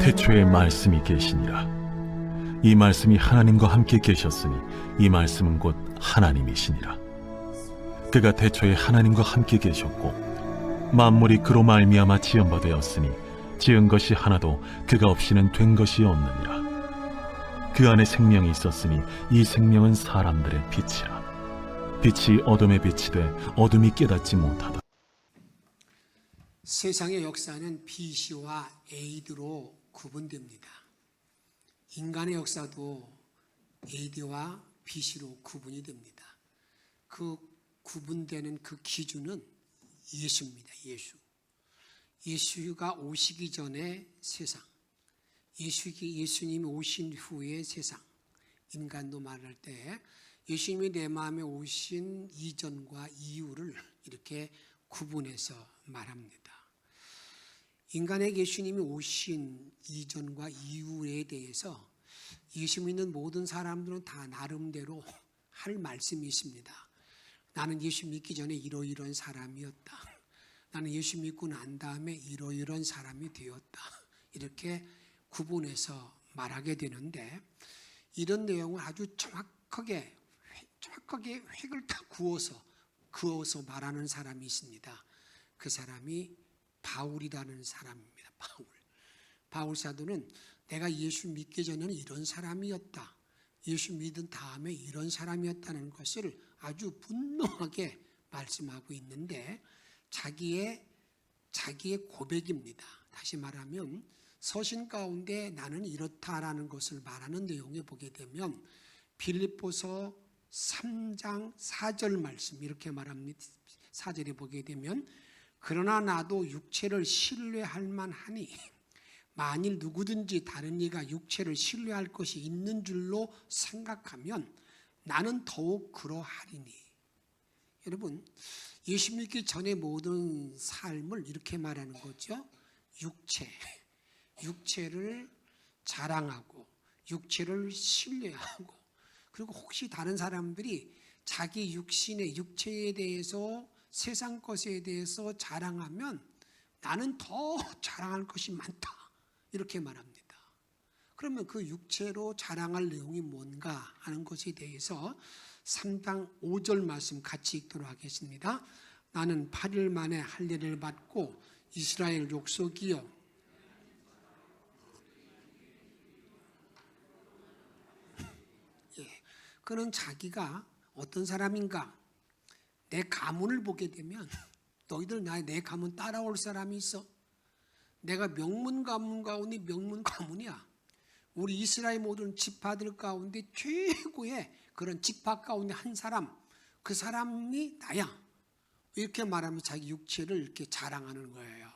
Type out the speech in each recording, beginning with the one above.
태초에 말씀이 계시니라. 이 말씀이 하나님과 함께 계셨으니 이 말씀은 곧 하나님이시니라. 그가 태초에 하나님과 함께 계셨고 만물이 그로 말미암아 지은 바 되었으니 지은 것이 하나도 그가 없이는 된 것이 없느니라. 그 안에 생명이 있었으니 이 생명은 사람들의 빛이라. 빛이 어둠에 비치되 어둠이 깨닫지 못하다. 세상의 역사는 BC와 AD로 구분됩니다. 인간의 역사도 AD와 BC로 구분이 됩니다. 그 구분되는 그 기준은 예수입니다. 예수가 오시기 전에 세상, 예수님이 오신 후의 세상, 인간도 말할 때 예수님이 내 마음에 오신 이전과 이후를 이렇게 구분해서 말합니다. 인간에게 예수님이 오신 이전과 이후에 대해서 예수 믿는 모든 사람들은 다 나름대로 할 말씀이 있습니다. 나는 예수 믿기 전에 이러이러한 사람이었다. 나는 예수 믿고 난 다음에 이러이러한 사람이 되었다. 이렇게 구분해서 말하게 되는데 이런 내용을 아주 정확하게 획을 다 그어서 말하는 사람이 있습니다. 그 사람이 바울이라는 사람입니다. 바울 사도는 내가 예수 믿기 전에는 이런 사람이었다. 예수 믿은 다음에 이런 사람이었다는 것을 아주 분명하게 말씀하고 있는데 자기의 고백입니다. 다시 말하면 서신 가운데 나는 이렇다라는 것을 말하는 내용에 보게 되면 빌립보서 3장 4절 말씀 이렇게 말합니다. 4절에 보게 되면 그러나 나도 육체를 신뢰할 만하니 만일 누구든지 다른 이가 육체를 신뢰할 것이 있는 줄로 생각하면 나는 더욱 그러하리니. 여러분, 예수 믿기 전의 모든 삶을 이렇게 말하는 거죠. 육체를 자랑하고 육체를 신뢰하고 그리고 혹시 다른 사람들이 자기 육신의 육체에 대해서 세상 것에 대해서 자랑하면 나는 더 자랑할 것이 많다. 이렇게 말합니다. 그러면 그 육체로 자랑할 내용이 뭔가 하는 것에 대해서 3장 5절 말씀 같이 읽도록 하겠습니다. 나는 8일 만에 할례를 받고 이스라엘 족속이요. 그는 자기가 어떤 사람인가? 내 가문을 보게 되면 너희들 내 가문 따라올 사람이 있어? 내가 명문 가문 가운데 명문 가문이야. 우리 이스라엘 모든 지파들 가운데 최고의 그런 지파 가운데 한 사람, 그 사람이 나야. 이렇게 말하면 자기 육체를 이렇게 자랑하는 거예요.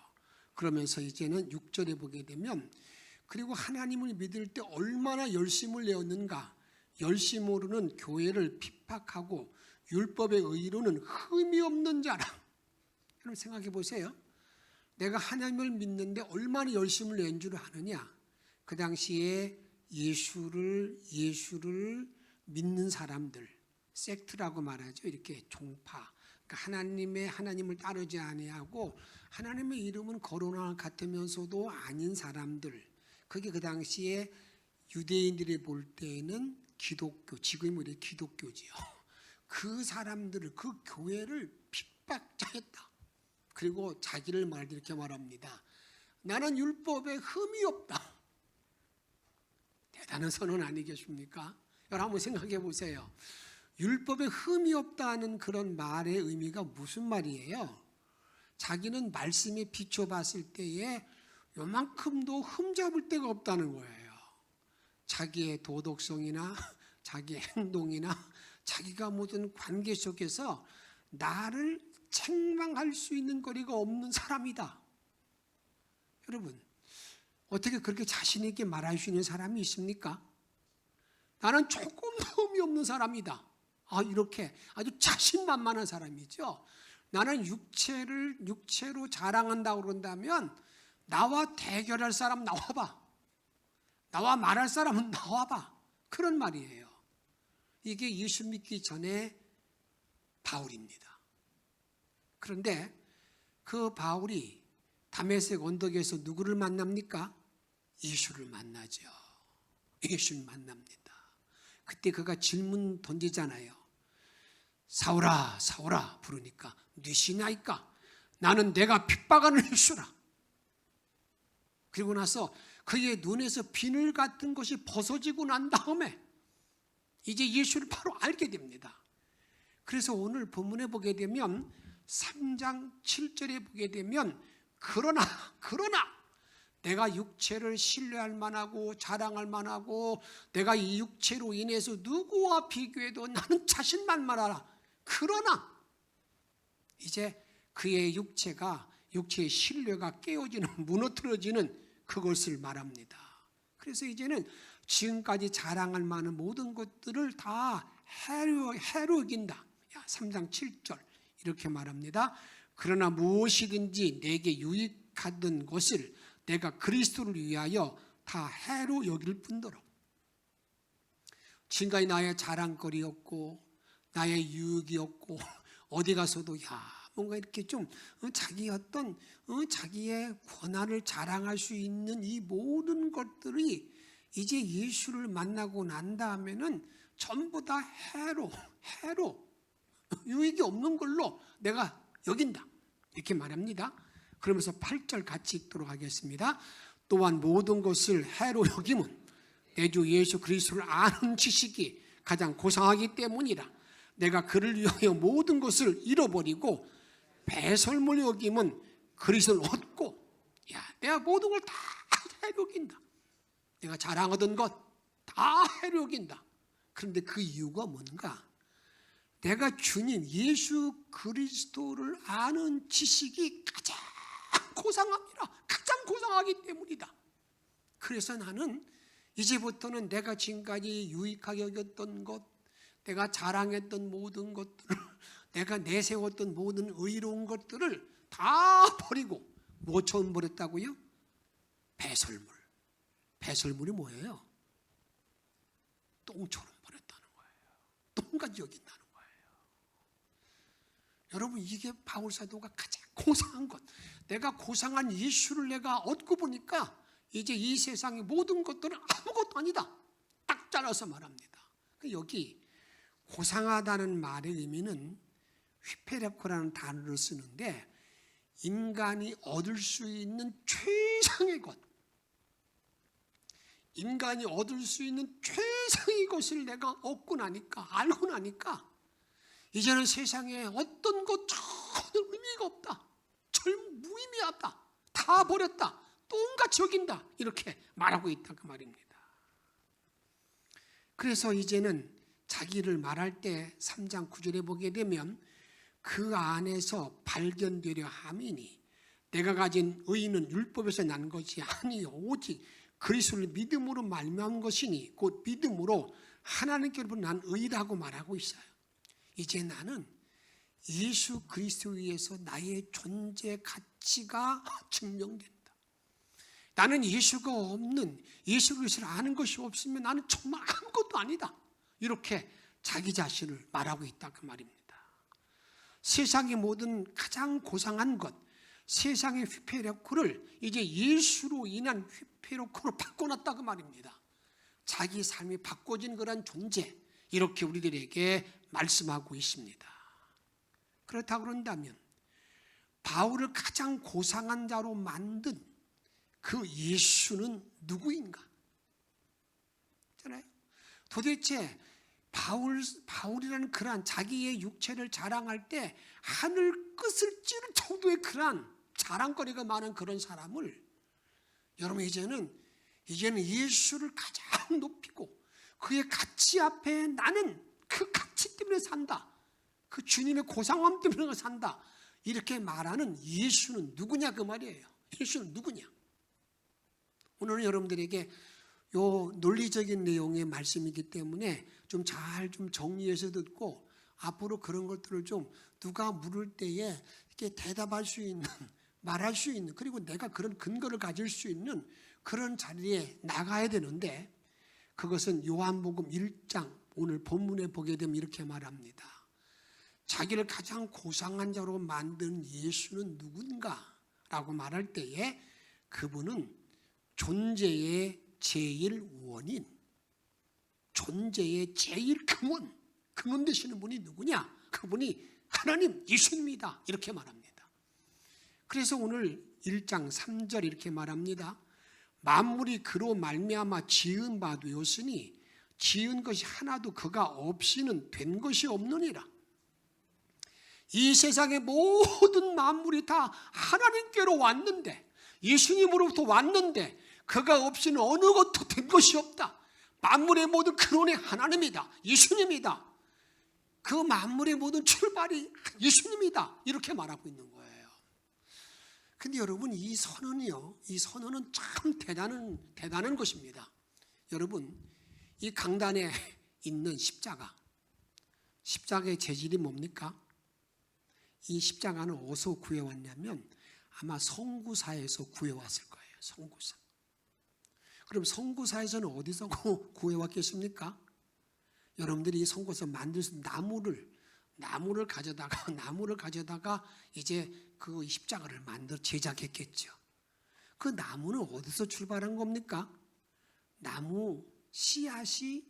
그러면서 이제는 6절에 보게 되면 그리고 하나님을 믿을 때 얼마나 열심을 내었는가. 열심으로는 교회를 핍박하고 율법의 의로는 흠이 없는 자라. 여러분 생각해 보세요. 내가 하나님을 믿는데 얼마나 열심을 낸 줄 아느냐. 그 당시에 예수를 믿는 사람들, 섹트라고 말하죠. 이렇게 종파. 그러니까 하나님을 따르지 아니하고 하나님의 이름은 거론할 같으면서도 아닌 사람들. 그게 그 당시에 유대인들이 볼 때는 기독교, 지금이 우리 기독교지요. 그 사람들을, 그 교회를 핍박자했다. 그리고 자기를 이렇게 말합니다. 나는 율법에 흠이 없다. 대단한 선언 아니겠습니까? 여러분 한번 생각해 보세요. 율법에 흠이 없다는 그런 말의 의미가 무슨 말이에요? 자기는 말씀에 비춰봤을 때에 요만큼도 흠잡을 데가 없다는 거예요. 자기의 도덕성이나 자기의 행동이나 자기가 모든 관계 속에서 나를 책망할 수 있는 거리가 없는 사람이다. 여러분 어떻게 그렇게 자신 있게 말할 수 있는 사람이 있습니까? 나는 조금도 흠이 없는 사람이다. 이렇게 아주 자신만만한 사람이죠. 나는 육체로 자랑한다고 그런다면 나와 대결할 사람 나와봐. 나와 말할 사람은 나와봐. 그런 말이에요. 이게 예수 믿기 전에 바울입니다. 그런데 그 바울이 다메섹 언덕에서 누구를 만납니까? 예수를 만나죠. 예수를 만납니다. 그때 그가 질문 던지잖아요. 사울아 사울아 부르니까 뉘시나이까? 나는 내가 핍박하는 예수라. 그리고 나서 그의 눈에서 비늘 같은 것이 벗어지고 난 다음에 이제 예수를 바로 알게 됩니다. 그래서 오늘 본문에 보게 되면 3장 7절에 보게 되면 그러나 내가 육체를 신뢰할 만하고 자랑할 만하고 내가 이 육체로 인해서 누구와 비교해도 나는 자신만 말하라. 그러나 이제 그의 육체의 신뢰가 깨어지는 무너뜨려지는 그것을 말합니다. 그래서 이제는 지금까지 자랑할 만한 모든 것들을 다 해로 여긴다. 3장 7절 이렇게 말합니다. 그러나 무엇이든지 내게 유익하던 것을 내가 그리스도를 위하여 다 해로 여길 뿐더러. 지금까지 나의 자랑거리였고 나의 유익이었고 어디 가서도 뭔가 이렇게 좀 자기의 권한을 자랑할 수 있는 이 모든 것들이 이제 예수를 만나고 난 다음에는 전부 다 해로 유익이 없는 걸로 내가 여긴다. 이렇게 말합니다. 그러면서 8절 같이 읽도록 하겠습니다. 또한 모든 것을 해로 여김은 내 주 예수 그리스도를 아는 지식이 가장 고상하기 때문이라. 내가 그를 위하여 모든 것을 잃어버리고 배설물로 여김은 그리스도를 얻고, 내가 모든 걸 다 해로 여긴다. 내가 자랑하던 것 다 해로 여긴다. 그런데 그 이유가 뭔가? 내가 주님 예수 그리스도를 아는 지식이 가장 고상합니다. 가장 고상하기 때문이다. 그래서 나는 이제부터는 내가 지금까지 유익하게 여겼던 것, 내가 자랑했던 모든 것들을, 내가 내세웠던 모든 의로운 것들을 다 버리고, 뭐처럼 버렸다고요? 배설물. 배설물이 뭐예요? 똥처럼 버렸다는 거예요. 똥같이 여긴다는 거예요. 여러분, 이게 바울 사도가 가장 고상한 것. 내가 고상한 예수를 내가 얻고 보니까 이제 이 세상의 모든 것들은 아무것도 아니다. 딱 잘라서 말합니다. 여기 고상하다는 말의 의미는 휘페레코라는 단어를 쓰는데, 인간이 얻을 수 있는 최상의 것, 인간이 얻을 수 있는 최상의 것을 내가 얻고 나니까, 알고 나니까 이제는 세상에 어떤 것 전혀 의미가 없다. 무의미하다. 다 버렸다. 똥같이 여긴다. 이렇게 말하고 있다 그 말입니다. 그래서 이제는 자기를 말할 때 3장 9절에 보게 되면 그 안에서 발견되려 함이니 내가 가진 의는 율법에서 난 것이 아니요 오직 그리스도를 믿음으로 말미암은 것이니 곧 믿음으로 하나님께로부터 난 의라고 말하고 있어요. 이제 나는 예수 그리스도 위에서 나의 존재 가치가 증명된다. 나는 예수가 없는, 예수 그리스도를 아는 것이 없으면 나는 정말 아무것도 아니다. 이렇게 자기 자신을 말하고 있다 그 말입니다. 세상의 모든 가장 고상한 것, 세상의 휘페레코를 이제 예수로 인한 휘페레코로 바꿔놨다 그 말입니다. 자기 삶이 바꿔진 그런 존재, 이렇게 우리들에게 말씀하고 있습니다. 그렇다고 그런다면 바울을 가장 고상한 자로 만든 그 예수는 누구인가? 도대체 바울이라는 그러한 자기의 육체를 자랑할 때 하늘 끝을 찌를 정도의 그러한 자랑거리가 많은 그런 사람을, 여러분 이제는 예수를 가장 높이고 그의 가치 앞에 나는 그 가치 때문에 산다, 그 주님의 고상함 때문에 산다, 이렇게 말하는 예수는 누구냐 그 말이에요. 예수는 누구냐? 오늘은 여러분들에게 요 논리적인 내용의 말씀이기 때문에 좀 잘 정리해서 듣고 앞으로 그런 것들을 좀 누가 물을 때에 이렇게 대답할 수 있는, 말할 수 있는, 그리고 내가 그런 근거를 가질 수 있는 그런 자리에 나가야 되는데, 그것은 요한복음 1장 오늘 본문에 보게 되면 이렇게 말합니다. 자기를 가장 고상한 자로 만든 예수는 누군가? 라고 말할 때에 그분은 존재의 제일 원인, 존재의 제일 근원 되시는 분이 누구냐? 그분이 하나님 예수님이다, 이렇게 말합니다. 그래서 오늘 1장 3절 이렇게 말합니다. 만물이 그로 말미암아 지은 바 되었으니 지은 것이 하나도 그가 없이는 된 것이 없느니라. 이 세상의 모든 만물이 다 하나님께로 왔는데, 예수님으로부터 왔는데 그가 없이는 어느 것도 된 것이 없다. 만물의 모든 근원이 하나님이다, 예수님이다. 그 만물의 모든 출발이 예수님이다, 이렇게 말하고 있는 거예요. 근데 여러분, 이 선언은 참 대단한 것입니다. 여러분, 이 강단에 있는 십자가의 재질이 뭡니까? 이 십자가는 어디서 구해왔냐면 아마 성구사에서 구해왔을 거예요. 성구사. 그럼 성구사에서는 어디서 구해왔겠습니까? 여러분들이 이 성구사 만들어서 나무를 가져다가 이제 그 십자가를 제작했겠죠. 그 나무는 어디서 출발한 겁니까? 나무 씨앗이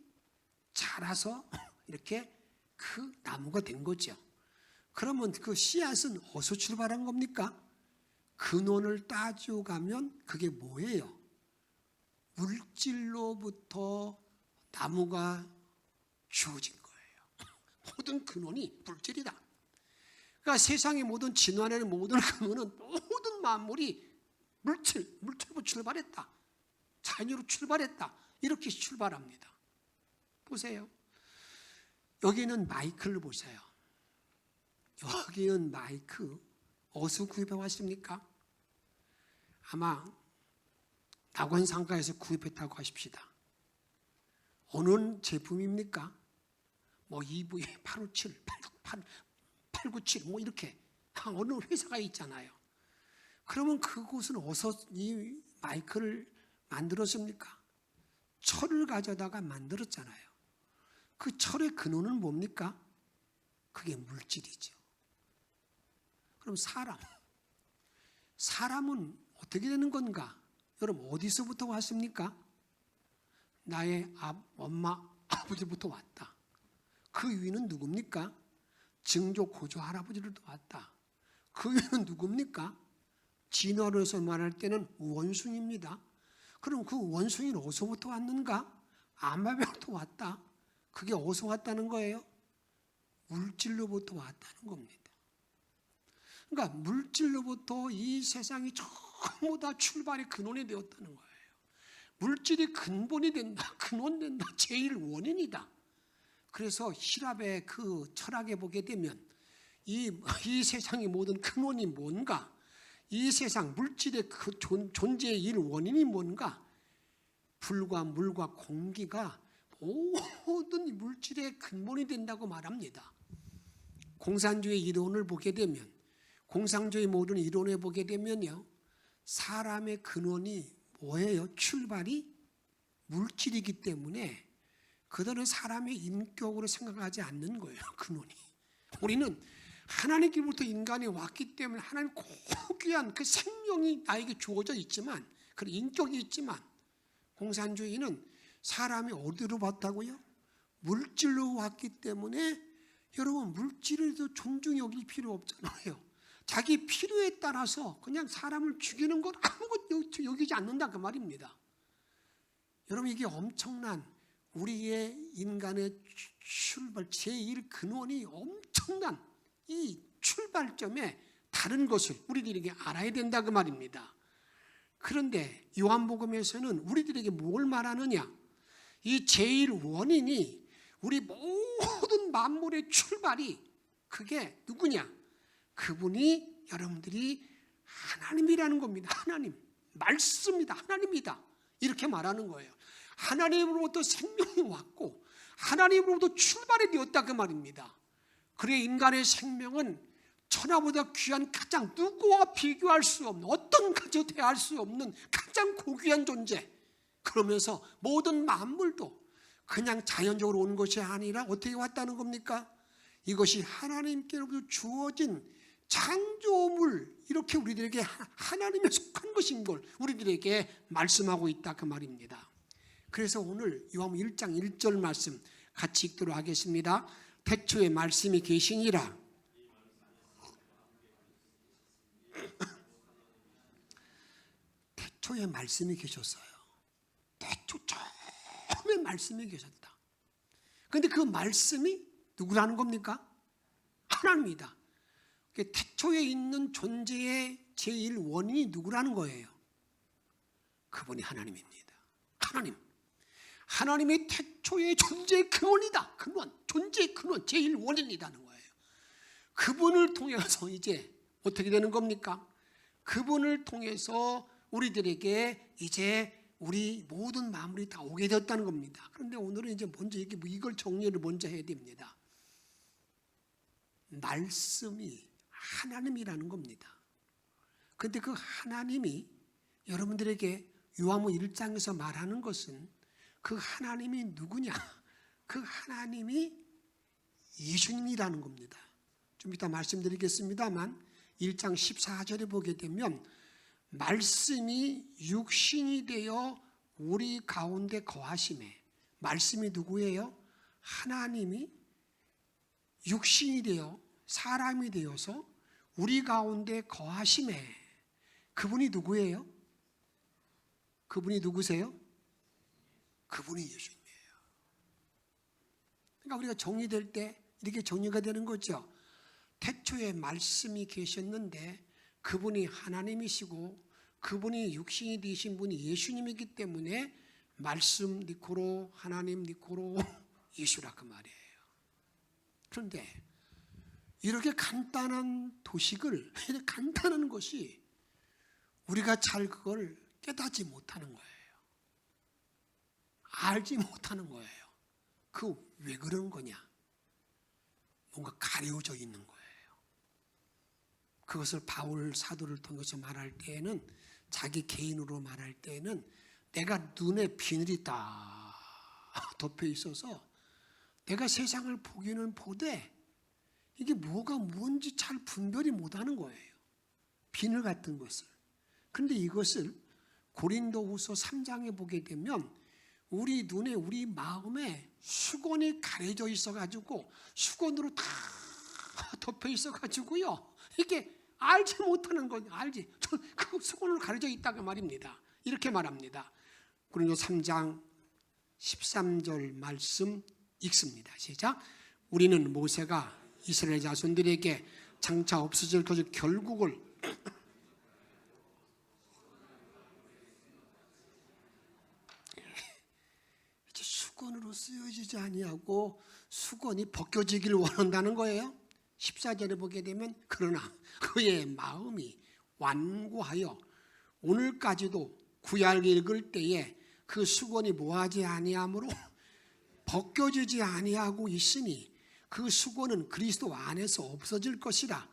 자라서 이렇게 그 나무가 된 거죠. 그러면 그 씨앗은 어디서 출발한 겁니까? 근원을 따져가면 그게 뭐예요? 물질로부터 나무가 주어진 거예요. 모든 근원이 물질이다. 그러니까 세상의 모든 진화의 모든 근원은 모든 만물이 물질로 출발했다. 자연으로 출발했다. 이렇게 출발합니다. 보세요. 여기는 마이크를 보세요. 여기는 마이크 어디서 구입해 왔습니까? 아마 낙원상가에서 구입했다고 하십시다. 어느 제품입니까? 뭐 EV 857, 897 뭐 이렇게 어느 회사가 있잖아요. 그러면 그곳은 어디서 이 마이크를 만들었습니까? 철을 가져다가 만들었잖아요. 그 철의 근원은 뭡니까? 그게 물질이죠. 그럼 사람은 어떻게 되는 건가? 여러분, 어디서부터 왔습니까? 나의 엄마, 아버지부터 왔다. 그 위는 누굽니까? 증조, 고조, 할아버지로부터 왔다. 그 위는 누굽니까? 진화로서 말할 때는 원숭이입니다. 그럼 그 원숭이는 어디서부터 왔는가? 아마비부터 왔다. 그게 어디서 왔다는 거예요? 물질로부터 왔다는 겁니다. 그러니까 물질로부터 이 세상이 전부 다 출발의 근원이 되었다는 거예요. 물질이 근본이 된다, 근원된다, 제일 원인이다. 그래서 힐랍의 그 철학에 보게 되면 이 세상의 모든 근원이 뭔가, 이 세상 물질의 그 존재의 일 원인이 뭔가, 불과 물과 공기가 모든 물질의 근본이 된다고 말합니다. 공산주의 이론을 보게 되면, 공산주의 모든 이론을 보게 되면요, 사람의 근원이 뭐예요? 출발이 물질이기 때문에 그들은 사람의 인격으로 생각하지 않는 거예요. 근원이. 우리는 하나님께로부터 인간이 왔기 때문에 하나님 고귀한 그 생명이 나에게 주어져 있지만, 그 인격이 있지만, 공산주의는 사람이 어디로 왔다고요? 물질로 왔기 때문에 여러분, 물질을 더 존중히 여길 필요 없잖아요. 자기 필요에 따라서 그냥 사람을 죽이는 것 아무것도 여기지 않는다, 그 말입니다. 여러분, 이게 엄청난 우리의 인간의 출발, 제1 근원이 엄청난 이 출발점에 다른 것을 우리들에게 알아야 된다, 그 말입니다. 그런데 요한복음에서는 우리들에게 뭘 말하느냐? 이 제일 원인이, 우리 모든 만물의 출발이 그게 누구냐? 그분이 여러분들이 하나님이라는 겁니다. 하나님, 말씀이다, 하나님이다, 이렇게 말하는 거예요. 하나님으로부터 생명이 왔고 하나님으로부터 출발이 되었다, 그 말입니다. 그래, 인간의 생명은 천하보다 귀한, 가장 누구와 비교할 수 없는, 어떤 가지도 대할 수 없는 가장 고귀한 존재. 그러면서 모든 만물도 그냥 자연적으로 온 것이 아니라 어떻게 왔다는 겁니까? 이것이 하나님께로부터 주어진 창조물 이렇게 우리들에게 하나님에 속한 것인 걸 우리들에게 말씀하고 있다 그 말입니다. 그래서 오늘 요한복음 1장 1절 말씀 같이 읽도록 하겠습니다. 태초에 말씀이 계시니라. 태초에 말씀이 계셨어요. 태초 처음에 말씀이 계셨다. 그런데 그 말씀이 누구라는 겁니까? 하나님이다. 태초에 있는 존재의 제일 원인이 누구라는 거예요? 그분이 하나님입니다. 하나님의 태초의 존재의 근원이다. 존재의 근원, 제일 원인이라는 거예요. 그분을 통해서 이제 어떻게 되는 겁니까? 그분을 통해서 우리들에게 이제 우리 모든 마무리 다 오게 되었다는 겁니다. 그런데 오늘은 이제 먼저 이걸 정리를 먼저 해야 됩니다. 말씀이 하나님이라는 겁니다. 그런데 그 하나님이 여러분들에게 요한복음 1장에서 말하는 것은 그 하나님이 누구냐? 그 하나님이 예수님이라는 겁니다. 좀 이따 말씀드리겠습니다만 1장 14절에 보게 되면 말씀이 육신이 되어 우리 가운데 거하심에, 말씀이 누구예요? 하나님이 육신이 되어 사람이 되어서 우리 가운데 거하심에, 그분이 누구예요? 그분이 누구세요? 그분이 예수님이에요. 그러니까 우리가 정리될 때 이렇게 정리가 되는 거죠. 태초에 말씀이 계셨는데 그분이 하나님이시고 그분이 육신이 되신 분이 예수님이기 때문에 말씀 니코로, 하나님 니코로, 예수라 그 말이에요. 그런데 이렇게 간단한 도식을, 간단한 것이 우리가 잘 그걸 깨닫지 못하는 거예요. 알지 못하는 거예요. 그 왜 그런 거냐? 뭔가 가려져 있는 거예요. 그것을 바울 사도를 통해서 말할 때에는, 자기 개인으로 말할 때에는 내가 눈에 비늘이 딱 덮여 있어서 내가 세상을 보기는 보되 이게 뭐가 뭔지 잘 분별이 못하는 거예요. 비늘 같은 것을. 그런데 이것을 고린도후서 3장에 보게 되면 우리 눈에, 우리 마음에 수건이 가려져 있어가지고 수건으로 다 덮여 있어가지고요. 이게 알지 못하는 건 알지. 그 수건으로 가려져 있다고 말입니다. 이렇게 말합니다. 고린도서 3장 13절 말씀 읽습니다. 시작. 우리는 모세가 이스라엘 자손들에게 장차 없어질 것을 결국을 수건으로 쓰여지지 아니하고 수건이 벗겨지기를 원한다는 거예요. 14절에 보게 되면 그러나 그의 마음이 완고하여 오늘까지도 구약 읽을 때에 그 수건이 뭐하지 아니하므로 벗겨지지 아니하고 있으니 그 수건은 그리스도 안에서 없어질 것이라.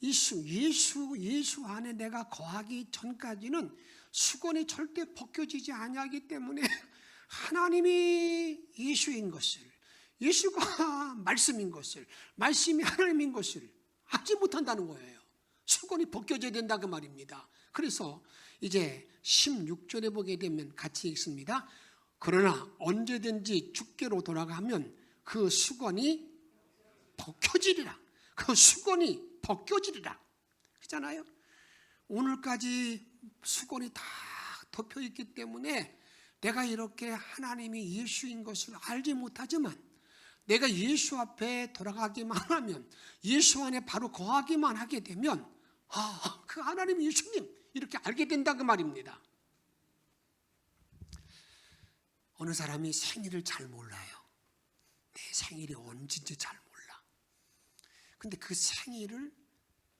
예수 안에 내가 거하기 전까지는 수건이 절대 벗겨지지 아니하기 때문에 하나님이 예수인 것을, 예수가 말씀인 것을, 말씀이 하나님인 것을 알지 못한다는 거예요. 수건이 벗겨져야 된다 그 말입니다. 그래서 이제 16절에 보게 되면 같이 읽습니다. 그러나 언제든지 주께로 돌아가면 그 수건이 벗겨지리라. 그 수건이 벗겨지리라. 그렇잖아요. 오늘까지 수건이 다 덮여 있기 때문에 내가 이렇게 하나님이 예수인 것을 알지 못하지만 내가 예수 앞에 돌아가기만 하면, 예수 안에 바로 거하기만 하게 되면 그 하나님 예수님 이렇게 알게 된다 그 말입니다. 어느 사람이 생일을 잘 몰라요. 내 생일이 언제인지 잘 몰라. 근데 그 생일을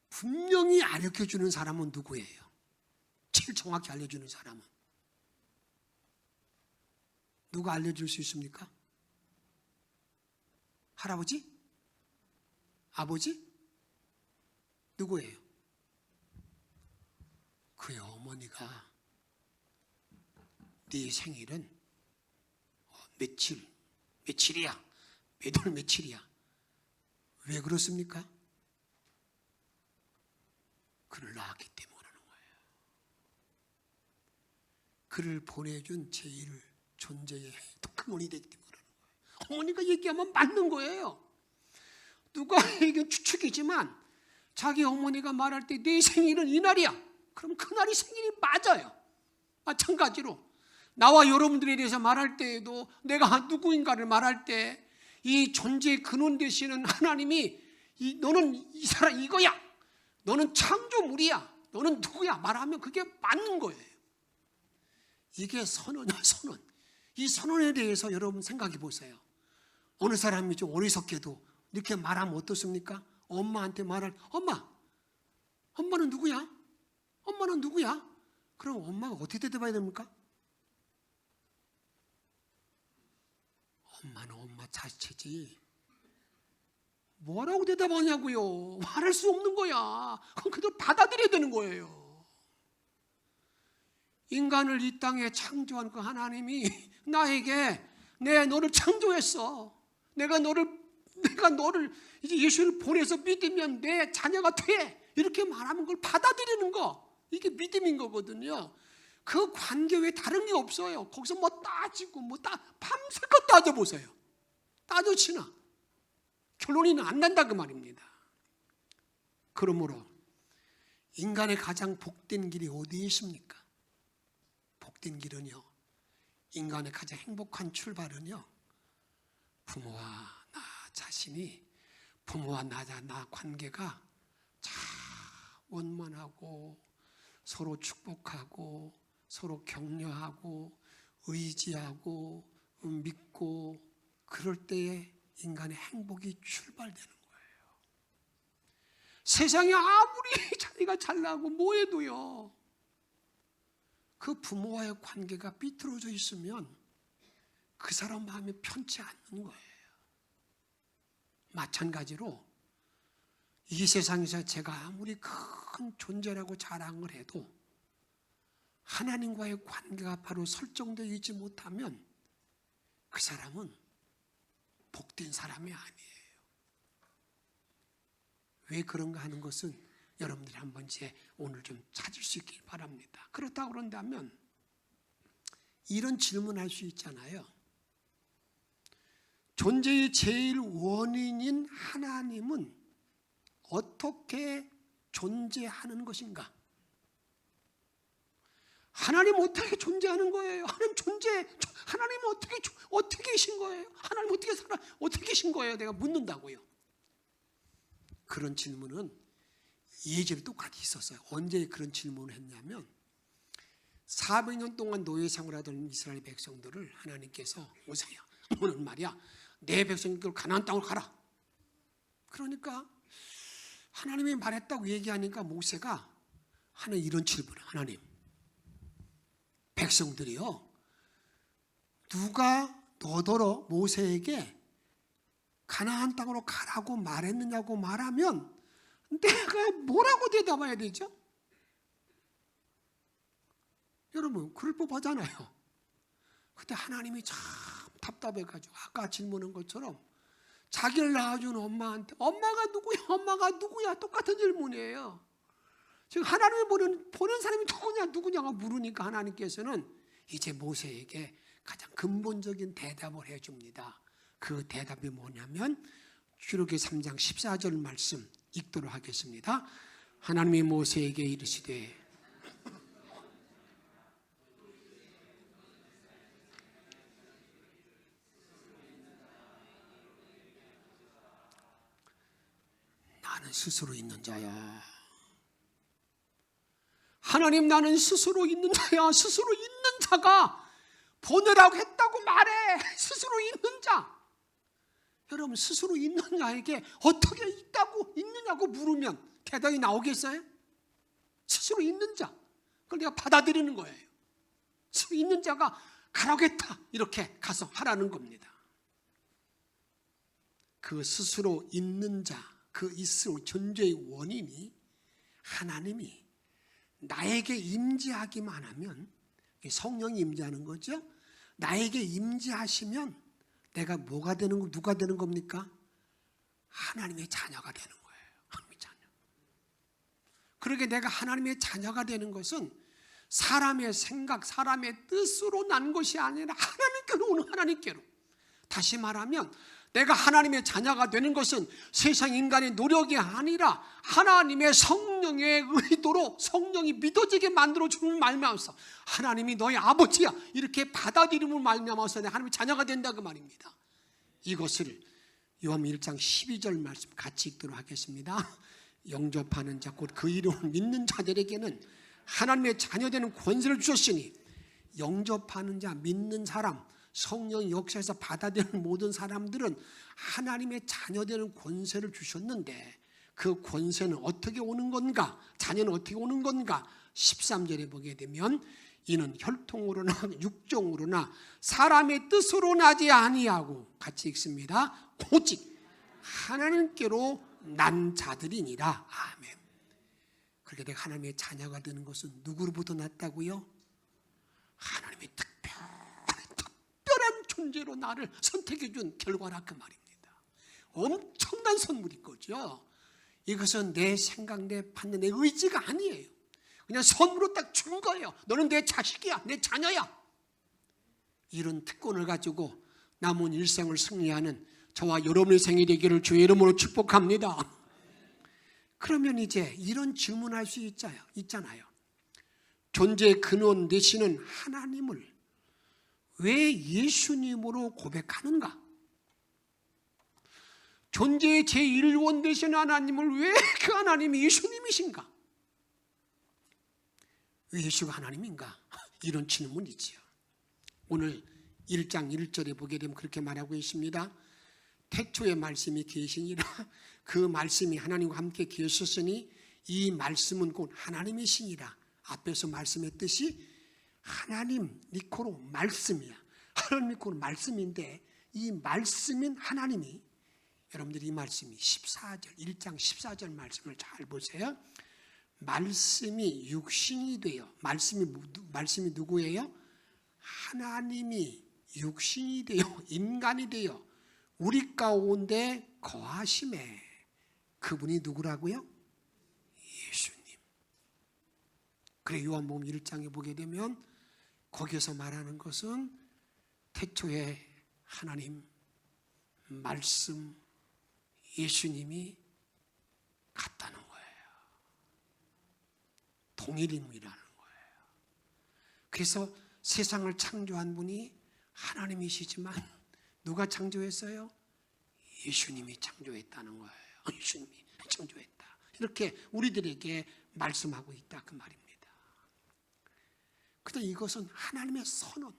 분명히 알려주는 사람은 누구예요? 제일 정확히 알려주는 사람은 누가 알려줄 수 있습니까? 할아버지? 아버지? 누구예요? 그의 어머니가 네 생일은 며칠이야? 몇 월 며칠이야? 왜 그렇습니까? 그를 낳았기 때문에 그러는 거예요. 그를 보내준 제일 존재의 독화문이 되기 때문에 그러는 거예요. 어머니가 얘기하면 맞는 거예요. 누가 이게 추측이지만 자기 어머니가 말할 때 네 생일은 이날이야. 그럼 그날이 생일이 맞아요. 마찬가지로 나와 여러분들에 대해서 말할 때에도 내가 누구인가를 말할 때 이 존재의 근원 되시는 하나님이 너는 이 사람 이거야. 너는 창조물이야. 너는 누구야. 말하면 그게 맞는 거예요. 이게 선언이야, 선언. 이 선언에 대해서 여러분 생각해 보세요. 어느 사람이 좀 어리석게도 이렇게 말하면 어떻습니까? 엄마한테 말할 엄마는 누구야? 엄마는 누구야? 그럼 엄마가 어떻게 대답해야 됩니까? 엄마는 엄마 자체지. 뭐라고 대답하냐고요. 말할 수 없는 거야. 그럼 그대로 받아들여야 되는 거예요. 인간을 이 땅에 창조한 그 하나님이 나에게 너를 창조했어. 내가 너를 이제 예수를 보내서 믿으면 내 자녀가 돼. 이렇게 말하는 걸 받아들이는 거. 이게 믿음인 거거든요. 그 관계 외에 다른 게 없어요. 거기서 뭐 따지고 밤새껏 따져보세요. 따져치나 결론이 안 난다 그 말입니다. 그러므로 인간의 가장 복된 길이 어디에 있습니까? 복된 길은요, 인간의 가장 행복한 출발은요, 부모와 나 자신이, 부모와 나 관계가 참 원만하고 서로 축복하고 서로 격려하고 의지하고 믿고 그럴 때에 인간의 행복이 출발되는 거예요. 세상에 아무리 자기가 잘나고 뭐해도요, 그 부모와의 관계가 삐뚤어져 있으면 그 사람 마음이 편치 않는 거예요. 마찬가지로 이 세상에서 제가 아무리 큰 존재라고 자랑을 해도 하나님과의 관계가 바로 설정되어 있지 못하면 그 사람은 복된 사람이 아니에요. 왜 그런가 하는 것은 여러분들이 한번 오늘 좀 찾을 수 있길 바랍니다. 그렇다고 그런다면 이런 질문할 수 있잖아요. 존재의 제일 원인인 하나님은 어떻게 존재하는 것인가? 하나님 어떻게 존재하는 거예요? 하나님은 어떻게 계신 거예요? 하나님 어떻게 계신 거예요? 내가 묻는다고요. 그런 질문은 예전에 똑같이 있었어요. 언제 그런 질문을 했냐면 400년 동안 노예 생활하던 이스라엘 백성들을 하나님께서 오세요. 오늘 말이야, 내 백성들 가나안 땅으로 가라. 그러니까 하나님이 말했다고 얘기하니까 모세가 하는 이런 질문을, 하나님, 백성들이요, 누가 너더러 모세에게 가나안 땅으로 가라고 말했느냐고 말하면 내가 뭐라고 대답해야 되죠? 여러분, 그럴 법하잖아요. 근데 하나님이 참 답답해가지고 아까 질문한 것처럼 자기를 낳아준 엄마한테 엄마가 누구야? 똑같은 질문이에요. 지금 하나님을 보는 사람이 누구냐고 물으니까 하나님께서는 이제 모세에게 가장 근본적인 대답을 해줍니다. 그 대답이 뭐냐면 출애굽기 3장 14절 말씀 읽도록 하겠습니다. 하나님이 모세에게 이르시되 나는 스스로 있는 자야. 하나님, 나는 스스로 있는 자야. 스스로 있는 자가 보내라고 했다고 말해. 스스로 있는 자. 여러분, 스스로 있는 자에게 어떻게 있느냐고 물으면 대답이 나오겠어요? 스스로 있는 자. 그걸 내가 받아들이는 거예요. 스스로 있는 자가 가라고 했다. 이렇게 가서 하라는 겁니다. 그 스스로 있는 자, 그 스스로 존재의 원인이 하나님이 나에게 임재하기만 하면, 성령이 임재하는 거죠. 나에게 임재하시면 내가 누가 되는 겁니까? 하나님의 자녀가 되는 거예요. 하나님의 자녀. 그러게 내가 하나님의 자녀가 되는 것은 사람의 생각, 사람의 뜻으로 난 것이 아니라 하나님께로 오는 하나님께로. 다시 말하면 내가 하나님의 자녀가 되는 것은 세상 인간의 노력이 아니라 하나님의 성령의 의도로 성령이 믿어지게 만들어주는 말미암아서 하나님이 너의 아버지야 이렇게 받아들임을 말미암아서 내가 하나님의 자녀가 된다 그 말입니다. 이것을 요한복음 1장 12절 말씀 같이 읽도록 하겠습니다. 영접하는 자 곧 그 이름을 믿는 자들에게는 하나님의 자녀되는 권세를 주셨으니, 영접하는 자, 믿는 사람, 성령 역사에서 받아들이는 모든 사람들은 하나님의 자녀되는 권세를 주셨는데 그 권세는 어떻게 오는 건가? 자녀는 어떻게 오는 건가? 13절에 보게 되면 이는 혈통으로나 육정으로나 사람의 뜻으로 나지 아니하고, 같이 읽습니다. 오직 하나님께로 난 자들이니라. 아멘. 그렇게 내가 하나님의 자녀가 되는 것은 누구로부터 났다고요? 하나님의 특별한 존재로 나를 선택해 준 결과라 그 말입니다. 엄청난 선물인 거죠. 이것은 내 생각, 내 판단, 내 의지가 아니에요. 그냥 선물로 딱 준 거예요. 너는 내 자식이야, 내 자녀야. 이런 특권을 가지고 남은 일생을 승리하는 저와 여러분의 생이 되기를 주의 이름으로 축복합니다. 그러면 이제 이런 질문할 수 있잖아요. 존재의 근원 되시는 하나님을 왜 예수님으로 고백하는가? 존재의 제1원 되시는 하나님을 왜 그 하나님이 예수님이신가? 왜 예수가 하나님인가? 이런 질문이지요. 오늘 1장 1절에 보게 되면 그렇게 말하고 있습니다. 태초에 말씀이 계시니라. 그 말씀이 하나님과 함께 계셨으니 이 말씀은 곧 하나님이시니라. 앞에서 말씀했듯이 하나님 니코로 말씀이야. 하나님 니코로 말씀인데 이 말씀인 하나님이, 여러분들이 이 말씀이 14절 1장 14절 말씀을 잘 보세요. 말씀이 육신이 되어, 말씀이 누구예요? 하나님이 육신이 되어 인간이 되어 우리 가운데 거하심에, 그분이 누구라고요? 예수님. 그래 요한복음 1장에 보게 되면 거기서 말하는 것은 태초에 하나님 말씀 예수님이 같다는 거예요. 동일인이라는 거예요. 그래서 세상을 창조한 분이 하나님이시지만 누가 창조했어요? 예수님이 창조했다는 거예요. 예수님이 창조했다. 이렇게 우리들에게 말씀하고 있다 그 말입니다. 그런데 이것은 하나님의 선언,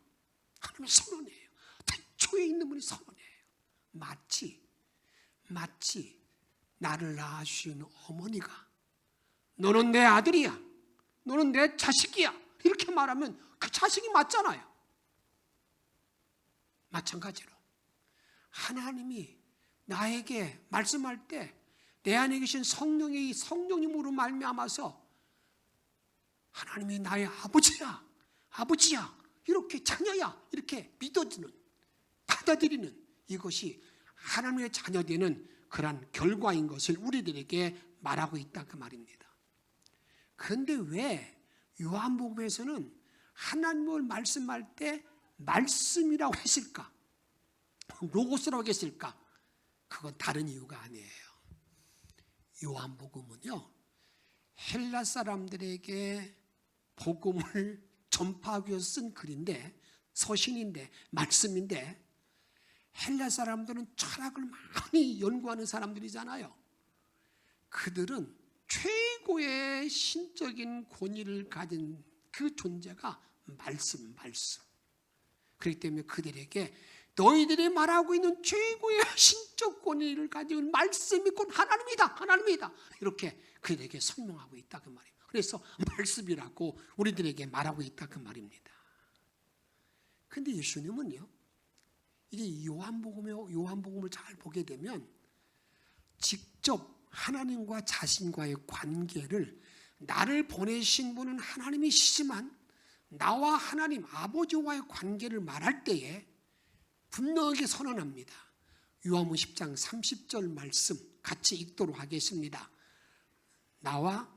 하나님의 선언이에요. 태초에 있는 분이 선언이에요. 마치 나를 낳아주신 어머니가 너는 내 아들이야, 너는 내 자식이야 이렇게 말하면 그 자식이 맞잖아요. 마찬가지로 하나님이 나에게 말씀할 때 내 안에 계신 성령이 성령님으로 말미암아서 하나님이 나의 아버지야 이렇게 자녀야 이렇게 믿어주는, 받아들이는 이것이 하나님의 자녀되는 그런 결과인 것을 우리들에게 말하고 있다 그 말입니다. 그런데 왜 요한복음에서는 하나님을 말씀할 때 말씀이라고 했을까? 로고스라고 했을까? 그건 다른 이유가 아니에요. 요한복음은요, 헬라 사람들에게 복음을 전파하기 위해서 쓴 글인데, 서신인데, 말씀인데, 헬라 사람들은 철학을 많이 연구하는 사람들이잖아요. 그들은 최고의 신적인 권위를 가진 그 존재가 말씀. 그렇기 때문에 그들에게 너희들이 말하고 있는 최고의 신적 권위를 가진 말씀이 곧 하나님이다 이렇게 그들에게 설명하고 있다 그 말이에요. 그래서 말씀이라고 우리들에게 말하고 있다 그 말입니다. 그런데 예수님은요, 이게 요한복음을 잘 보게 되면 직접 하나님과 자신과의 관계를, 나를 보내신 분은 하나님이시지만 나와 하나님 아버지와의 관계를 말할 때에 분명하게 선언합니다. 요한복음 10장 30절 말씀 같이 읽도록 하겠습니다. 나와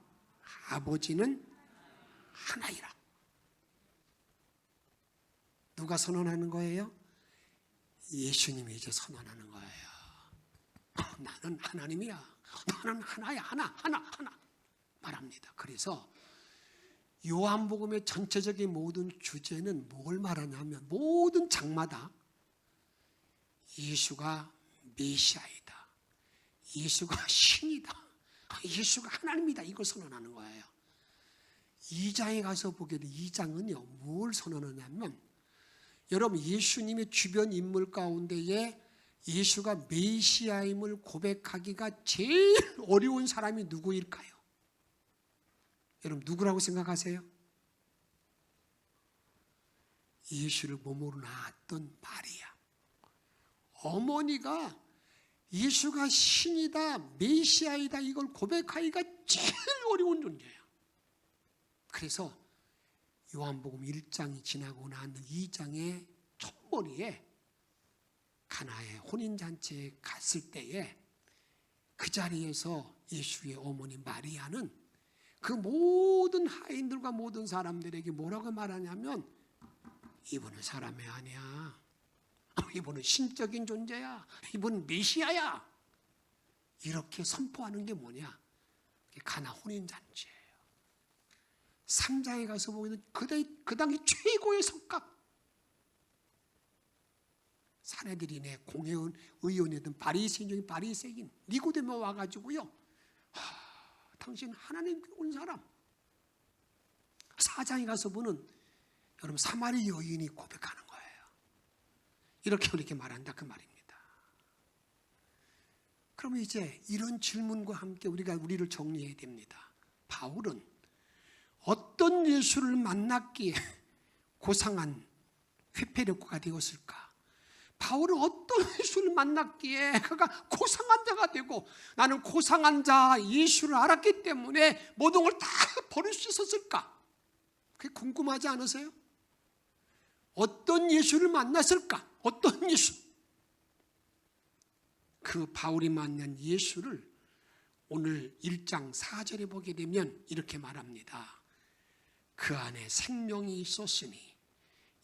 아버지는 하나이라. 누가 선언하는 거예요? 예수님이 이제 선언하는 거예요. 나는 하나님이야. 나는 하나야. 하나 말합니다. 그래서 요한복음의 전체적인 모든 주제는 뭘 말하냐면 모든 장마다 예수가 메시아이다, 예수가 신이다, 예수가 하나님이다, 이걸 선언하는 거예요. 2장에 가서 보게 되면 2장은요 뭘 선언하냐면, 여러분 예수님의 주변 인물 가운데에 예수가 메시아임을 고백하기가 제일 어려운 사람이 누구일까요? 여러분 누구라고 생각하세요? 예수를 몸으로 낳았던 마리아. 어머니가 예수가 신이다, 메시아이다, 이걸 고백하기가 제일 어려운 존재예요. 그래서 요한복음 1장이 지나고 난 2장의 첫머리에 가나의 혼인잔치에 갔을 때에 그 자리에서 예수의 어머니 마리아는 그 모든 하인들과 모든 사람들에게 뭐라고 말하냐면, 이분은 사람이 아니야, 이분은 신적인 존재야, 이분은 메시아야, 이렇게 선포하는 게 뭐냐? 가나 혼인잔치예요. 3장에 가서 보면 그 당시 최고의 석각, 사내들이네 공회원 의원이든 바리새인적인 바리새인 니고데모 와가지고요, 당신 하나님께 온 사람. 4장에 가서 보는 여러분 사마리 여인이 고백하는 거예요. 이렇게 말한다 그 말입니다. 그러면 이제 이런 질문과 함께 우리가 우리를 정리해야 됩니다. 바울은 어떤 예수를 만났기에 고상한 회패력구가 되었을까? 바울은 어떤 예수를 만났기에 그가 고상한 자가 되고, 나는 고상한 자 예수를 알았기 때문에 모든 걸 다 버릴 수 있었을까? 그게 궁금하지 않으세요? 어떤 예수를 만났을까? 어떤 예수? 그 바울이 만난 예수를 오늘 1장 4절에 보게 되면 이렇게 말합니다. 그 안에 생명이 있었으니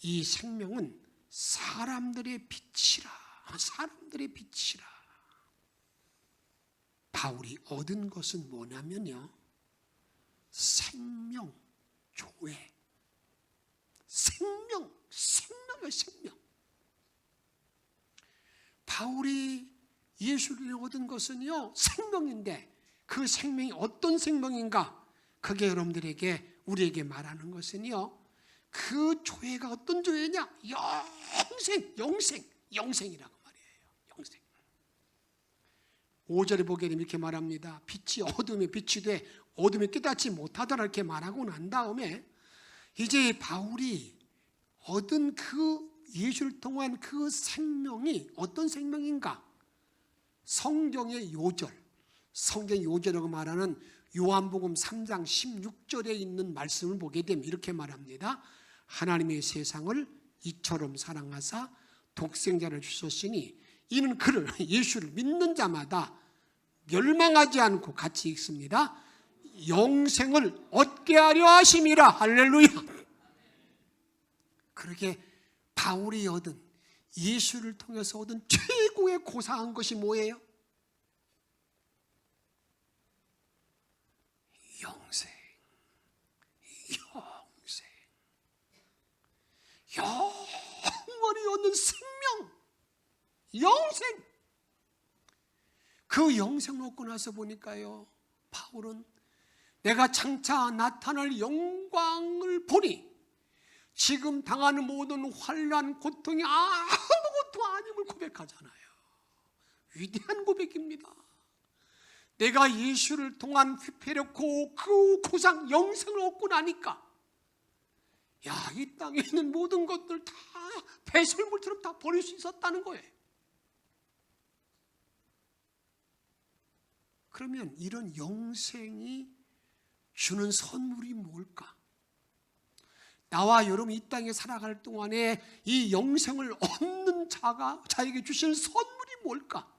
이 생명은 사람들의 빛이라. 사람들의 빛이라. 바울이 얻은 것은 뭐냐면요, 생명, 조회. 생명이에요, 생명. 바울이 예수를 얻은 것은요 생명인데, 그 생명이 어떤 생명인가? 그게 여러분들에게 우리에게 말하는 것은요, 그 조회가 어떤 조회냐? 영생이라고 말이에요. 영생. 5절에 보게 되면 이렇게 말합니다. 빛이 어둠에 빛이 돼 어둠에 깨닫지 못하더라, 이렇게 말하고 난 다음에 이제 바울이 얻은 그 예수를 통한 그 생명이 어떤 생명인가? 성경의 요절, 성경 요절이라고 말하는 요한복음 3장 16절에 있는 말씀을 보게 되면 이렇게 말합니다. 하나님의 세상을 이처럼 사랑하사 독생자를 주셨으니 이는 그를, 예수를 믿는 자마다 멸망하지 않고, 같이 읽습니다, 영생을 얻게 하려 하심이라. 할렐루야. 그렇게 바울이 얻은, 예수를 통해서 얻은 최고의 고상한 것이 뭐예요? 영생. 영원히 얻는 생명, 영생. 그 영생을 얻고 나서 보니까요, 바울은 내가 장차 나타날 영광을 보니 지금 당하는 모든 환난, 고통이 아무것도 아님을 고백하잖아요. 위대한 고백입니다. 내가 예수를 통한 회패력고 그 고상 영생을 얻고 나니까, 야, 이 땅에 있는 모든 것들 다 배설물처럼 다 버릴 수 있었다는 거예요. 그러면 이런 영생이 주는 선물이 뭘까? 나와 여러분 이 땅에 살아갈 동안에 이 영생을 얻는 자에게 주시는 선물이 뭘까?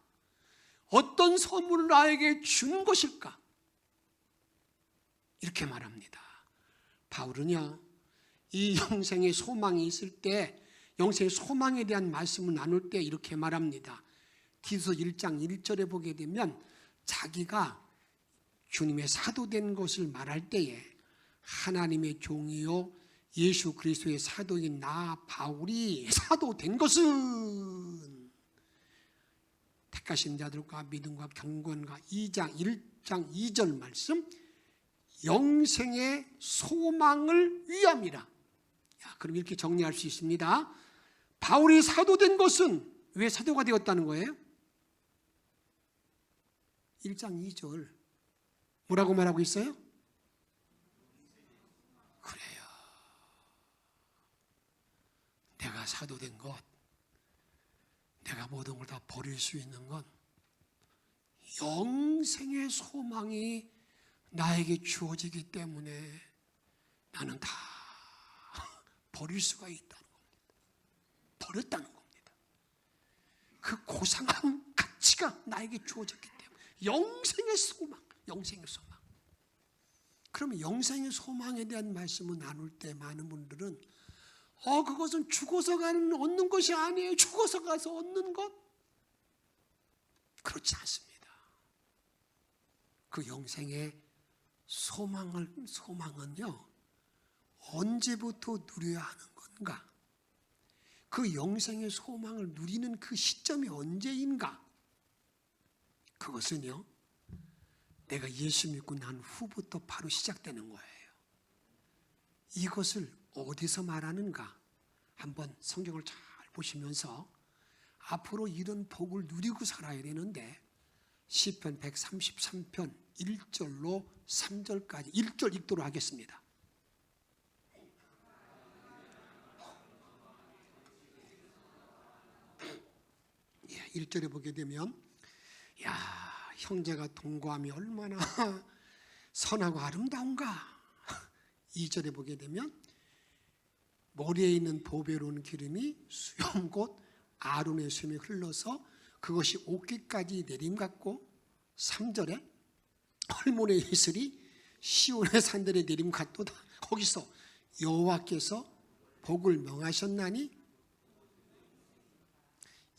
어떤 선물을 나에게 주는 것일까? 이렇게 말합니다. 바울은요, 이 영생의 소망이 있을 때, 영생의 소망에 대한 말씀을 나눌 때 이렇게 말합니다. 디도서 1장 1절에 보게 되면 자기가 주님의 사도된 것을 말할 때에 하나님의 종이요 예수 그리스도의 사도인 나 바울이 사도된 것은 택하신 자들과 믿음과 경건과 1장 2절 말씀, 영생의 소망을 위함이라. 그럼 이렇게 정리할 수 있습니다. 바울이 사도된 것은 왜 사도가 되었다는 거예요? 1장 2절 뭐라고 말하고 있어요? 그래요. 내가 사도된 것, 내가 모든 걸 다 버릴 수 있는 건 영생의 소망이 나에게 주어지기 때문에 나는 다 버릴 수가 있다는 겁니다. 버렸다는 겁니다. 그 고상한 가치가 나에게 주어졌기 때문에 영생의 소망, 영생의 소망. 그러면 영생의 소망에 대한 말씀을 나눌 때 많은 분들은 그것은 죽어서 얻는 것이 아니에요. 죽어서 가서 얻는 것? 그렇지 않습니다. 그 영생의 소망은요, 언제부터 누려야 하는 건가? 그 영생의 소망을 누리는 그 시점이 언제인가? 그것은요, 내가 예수 믿고 난 후부터 바로 시작되는 거예요. 이것을 어디서 말하는가? 한번 성경을 잘 보시면서 앞으로 이런 복을 누리고 살아야 되는데 시편 133편 1절로 3절까지 1절 읽도록 하겠습니다. 1절에 보게 되면 형제가 동거함이 얼마나 선하고 아름다운가. 2절에 보게 되면 머리에 있는 보배로운 기름이 수염 곧 아론의 수염에 흘러서 그것이 옷깃까지 내림 같고, 3절에 헐몬의 이슬이 시온의 산들에 내림 같도다. 거기서 여호와께서 복을 명하셨나니,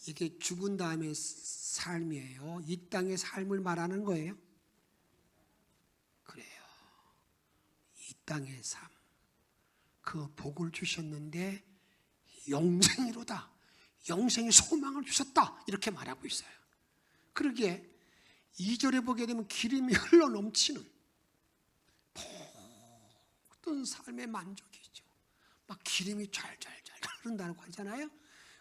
이게 죽은 다음의 삶이에요. 이 땅의 삶을 말하는 거예요. 그래요. 이 땅의 삶, 그 복을 주셨는데 영생이로다, 영생의 소망을 주셨다, 이렇게 말하고 있어요. 그러기에 2절에 보게 되면 기름이 흘러 넘치는 모든 삶의 만족이죠. 막 기름이 잘잘잘 흐른다고 하잖아요.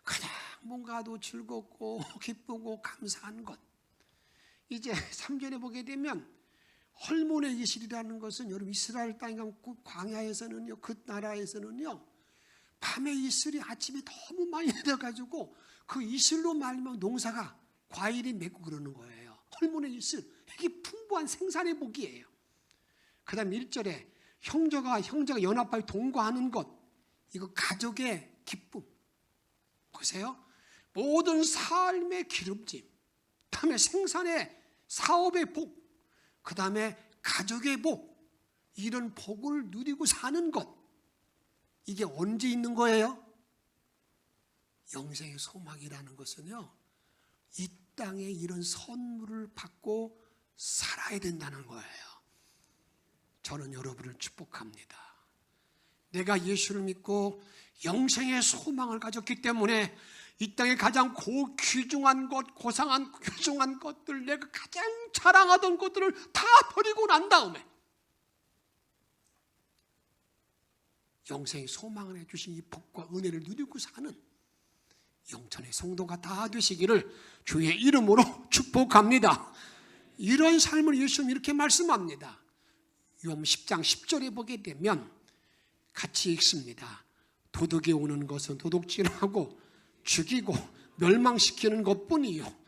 그냥 뭔가도 즐겁고 기쁘고 감사한 것. 이제 3절에 보게 되면 헐몬의 이슬이라는 것은, 여러분 이스라엘 땅 광야에서는요, 그 나라에서는요, 밤에 이슬이 아침에 너무 많이 내려가지고 그 이슬로 말미암아 농사가 과일이 맺고 그러는 거예요. 헐몬의 이슬, 이게 풍부한 생산의 복이에요. 그 다음 1절에 형제가 연합하여 동거하는 것, 이거 가족의 기쁨. 보세요. 모든 삶의 기름짐, 그 다음에 생산의 사업의 복, 그 다음에 가족의 복, 이런 복을 누리고 사는 것, 이게 언제 있는 거예요? 영생의 소망이라는 것은요, 이 땅에 이런 선물을 받고 살아야 된다는 거예요. 저는 여러분을 축복합니다. 내가 예수를 믿고 영생의 소망을 가졌기 때문에 이 땅에 가장 귀중한 것, 고상한 귀중한 것들, 내가 가장 자랑하던 것들을 다 버리고 난 다음에 영생의 소망을 해주신 이 복과 은혜를 누리고 사는 영천의 성도가 다 되시기를 주의 이름으로 축복합니다. 이런 삶을 예수님이 이렇게 말씀합니다. 요한 10장 10절에 보게 되면 같이 읽습니다. 도둑이 오는 것은 도둑질하고 죽이고 멸망시키는 것뿐이요,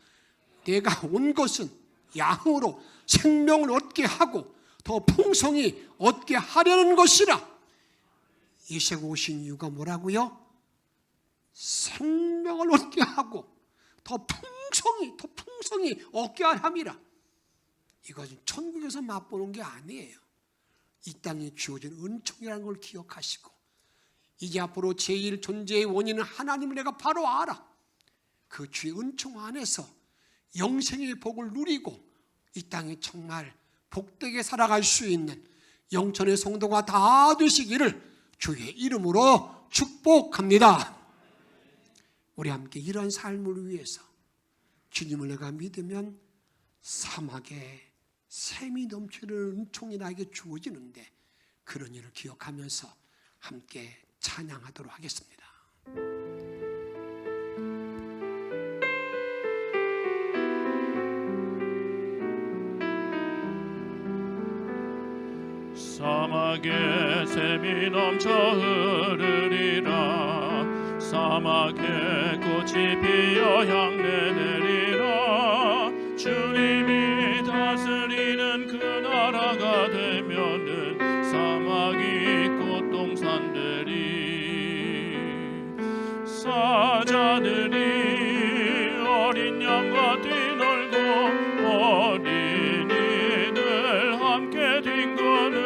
내가 온 것은 양으로 생명을 얻게 하고 더 풍성히 얻게 하려는 것이라. 예수가 오신 이유가 뭐라고요? 생명을 얻게 하고 더 풍성히 얻게 함이라. 이것은 천국에서 맛보는 게 아니에요. 이 땅에 주어진 은총이라는 걸 기억하시고 이제 앞으로 제1 존재의 원인은 하나님을 내가 바로 알아. 그 주의 은총 안에서 영생의 복을 누리고 이 땅에 정말 복되게 살아갈 수 있는 영천의 성도가 다 되시기를 주의 이름으로 축복합니다. 우리 함께 이런 삶을 위해서 주님을 내가 믿으면 사막에 샘이 넘치는 은총이 나에게 주어지는데 그런 일을 기억하면서 함께 찬양하도록 하겠습니다. 사막에 샘이 넘쳐 흐르리라. 사막에 꽃이 피어 향내 내리라. 주님이 다스리는 그 나라가 되면은 사막이 꽃동산 되리. 사자들이 어린 양과 뛰놀고 어린이들 함께 뒹구는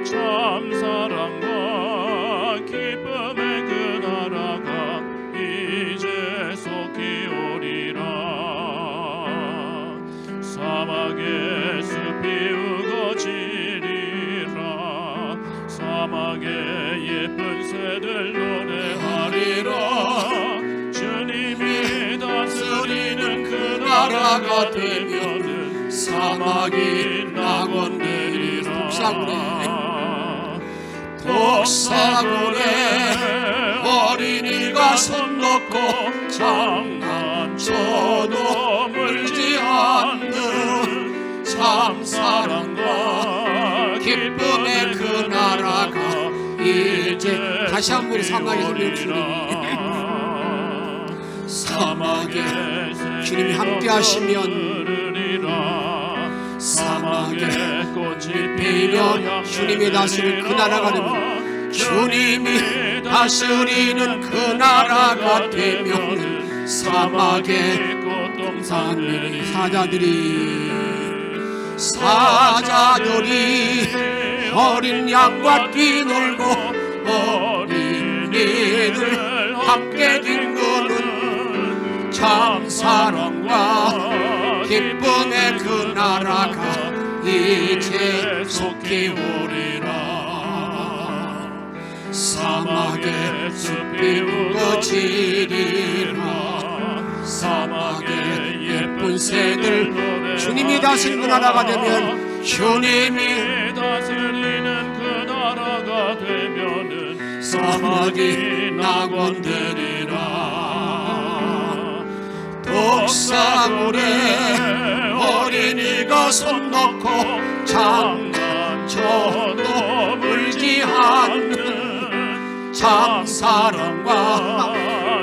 참 사랑과 기쁨의 그 나라가 이제 속히 오리라. 사막에 숲이 우거지리라. 사막에 예쁜 새들 노래하리라. 주님이 다스리는 그 나라가 되면은 사막이 낙원되리라. 독사굴에 어린이가 손 놓고 장난쳐도 물지 않는 참 사랑과 기쁨의 그 나라가 이제 다시 한번 사막에서 사막에 주님이 함께 하시면 사막에 꽃이 피며 주님이 다스릴 그 나라가 되면 주님이 다스리는 그 나라가 되면 사막에 꽃동산 내리. 사자들이 어린 양과 뛰놀고 어린이들 함께 뒹구는 참 사랑과 기쁨의 그 나라가 이제 속히 오리라. 사막에 숲이 우거지리라. 사막에 예쁜 새들 주님이 다스리는 그 나라가 되면 주님이 다스리는 그 나라가 되면은 사막이 낙원되리라. 독사굴에 어린이가 손 놓고 장난쳐도 물지 않는 참 사랑과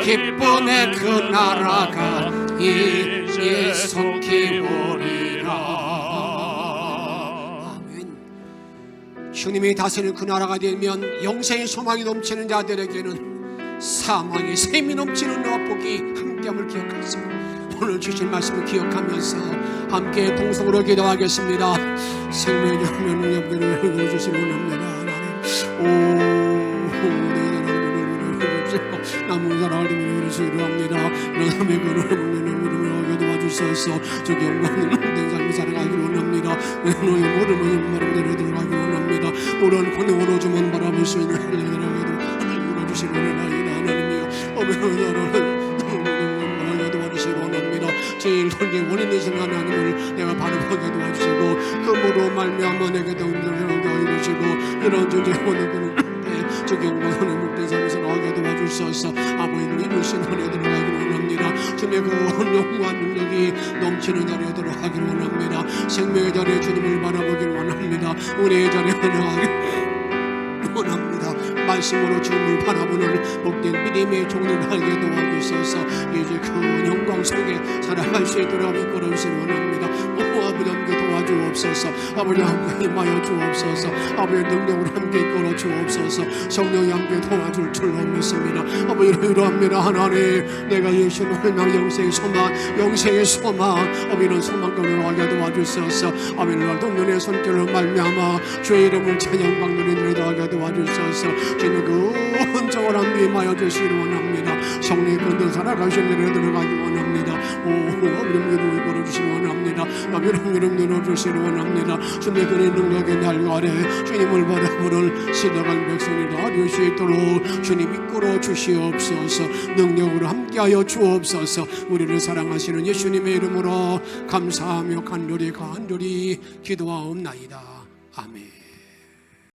기쁨의 그 나라가 이제 속히 오리라. 아멘. 주님이 다스리는 그 나라가 되면 영생의 소망이 넘치는 자들에게는 사망의 샘이 넘치는 너와 복이 함께함을 기억하겠습니다. 오늘 주신 말씀을 기억하면서 함께 동성으로 기도하겠습니다. 생명의 열매를 옆에 주시기 원합니다. 남은 사랑을 주시기로 합니다. 하나님의 그런 도와주셔서 저기 영광을 된 삶을 살아가기로 원합니다. 너희 모든 말을 들어가기로 원합니다. 오랜 권능으로 주만 바라볼 수 있는 하나님에게도 하나님 주시기로 원합니다. 하나님이여 도와주시기로 원합니다. 제일 현재 원인 되신 하나님을 내가 바라보게 도와주시고 그으로 말미암아 내게도 은혜를 더해주시고 이런 주제 원하기는 저기 영광을 목된 삶을 살아가게 도와주셔서 아버지를 이루신 은혜 들어가기로 원합니다. 주님의 그 영광 능력이 넘치는 자리에 들어가기로 원합니다. 생명의 자리에 주님을 바라보기를 원합니다. 은혜의 자리에 들어가기를 원합니다. 말씀으로 주님을 바라보는 복된 믿음의 종들 하게 도와주셔서 이제 그 영광 속에 살아갈 수 있도록 이끌어주시기 원합니다. 아버지 함께 도와주옵소서. 주옵소서. 아버지 함께 임하여 주옵소서. 아버지 능력으로 함께 이끌어 주옵소서. 성령이 함께 도와줄 줄로 믿습니다. 아버지 이러합니다. 하나님, 내가 예수를 만나 영생의 소망 아버지 이런 소망권으로 하게 도와주소서. 아버지 날 동년의 손길을 말미암아 주의 이름을 찬양 방문이 누리다 하게 도와주소서. 주님 그 흔적을 함께 임하여 주시기 원합니다. 성령이 건너 살아가신 일에 들어가기 원합니다. 아버지 이름을 걸어주시기 원합니다. 아버지 이름 내려주시기 원합니다. 주님의 그의 능력의 날 아래 주님을 바라보는 신령한 백성이 될 수 있도록 주님 이끌어 주시옵소서. 능력으로 함께하여 주옵소서. 우리를 사랑하시는 예수님의 이름으로 감사하며 간절히 기도하옵나이다. 아멘.